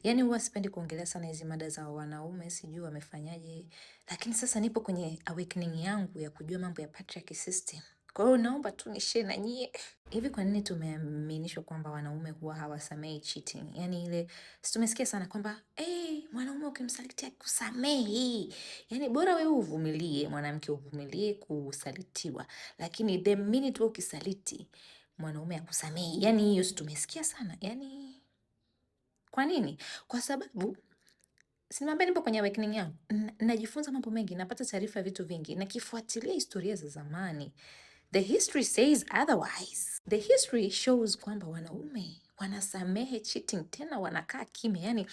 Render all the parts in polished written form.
Yaani huwa sipendi kuongelea sana hizi mada za wanaume, sijui wamefanyaje, lakini sasa nipo kwenye awakening yangu ya kujua mambo ya patriarchy system. Kwa hiyo naomba tu nishare na nyie. Hivi kwa nini tumeaminishwa kwamba wanaume huwa hawasamehi cheating? Yaani ile si tumesikia sana kwamba mwanaume ukimsaliti akusamehi. Yaani bora wewe uvumilie, mwanamke uvumilie kusalitiwa. Lakini the minute wewe ukisaliti, mwanaume akusamehi. Yaani hiyo si tumesikia sana. Yaani kwa nini? Kwa sababu sinimwambia nipo kwenye awakening yangu. Najifunza mambo mengi, napata taarifa ya vitu vingi, nakifuatilia historia za zamani. The history says otherwise. The history shows kwamba wanaume wanasamehe cheating, tena wanakaa kimya.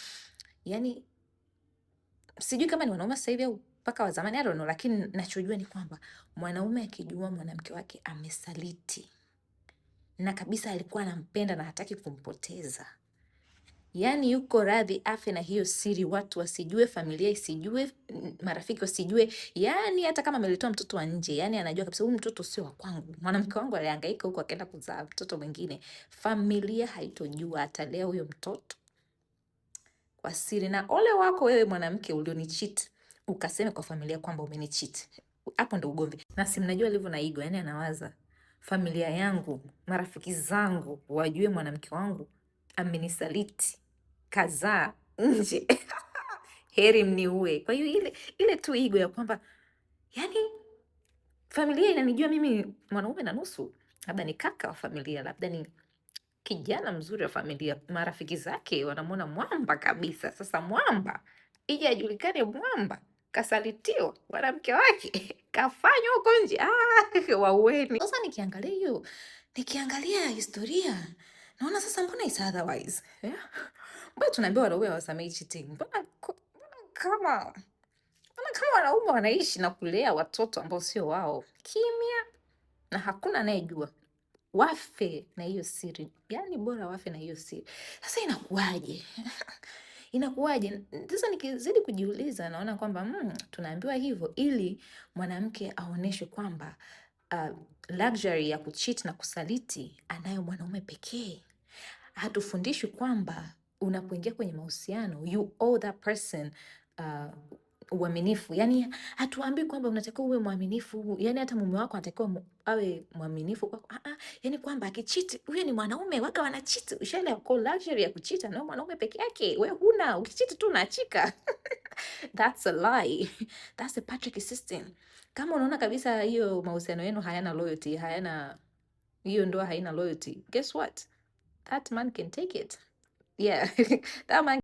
Yani sijui kama ni wanaume sasa hivi au mpaka wa zamani, I don't know, lakini nachojua ni kwamba mwanaume akijua mwanamke wake amesaliti na kabisa alikuwa anampenda na hataki kumpoteza, yaani yuko radhi afe na hiyo siri, watu wasijue, familia isijue, marafiki wasijue, yaani hata kama amelitoa mtoto wa nje, yaani anajua kabisa huyu mtoto sio wa kwangu, mwanamke wangu alihangaika huko akaenda kuzaa mtoto mwingine, familia haitojua, atalea huyo mtoto kwa siri. Na ole wako wewe mwanamke ulionicheat ukaseme kwa familia kwamba umenicheat, hapo ndo ugomvi. Na si mnajua alivyo na ego, yaani anawaza familia yangu, marafiki zangu wajue mwanamke wangu amenisaliti, kazaa nje heri mniue. Kwa hiyo ile tu ego ya kwamba yani familia inanijua mimi mwanaume na nusu, labda ni kaka wa familia, labda ni kijana mzuri wa familia, marafiki zake wanamwona mwamba kabisa. Sasa mwamba ije ajulikane mwamba kasalitiwa, mwanamke wake kafanywa huko nje, waueni. Sasa nikiangalia historia naona sasa mbona is otherwise, yeah? Mbona tunaambiwa wanaume hawasamehi cheating? Mbona kama wanaume wanaishi na kulea watoto ambao sio wao kimya, na hakuna anayejua, wafe na hiyo siri, yaani bora wafe na hiyo siri. Sasa inakuwaje? Inakuwaje? Sasa nikizidi kujiuliza naona kwamba tunaambiwa hivyo ili mwanamke aoneshwe kwamba luxury ya kucheat na kusaliti anayo mwanaume pekee. Hatufundishwi kwamba unapoingia kwenye mahusiano you owe that person uaminifu. Yaani hatuambii kwamba unatakiwa uwe mwaminifu, yaani hata mume wako anatakiwa awe mwaminifu kwako. Yaani kwamba akicheat, huyo ni mwanaume, waga wanacheat. Ushaelewa? Kwa luxury ya kucheat na mwanaume peke yake. Wewe huna, ukicheat tu unaachika. That's a lie. That's the patriarchy system. Kama unaona kabisa hiyo mahusiano yenu hayana loyalty, hiyo ndoa haina loyalty, guess what? That man can take it. Yeah. That man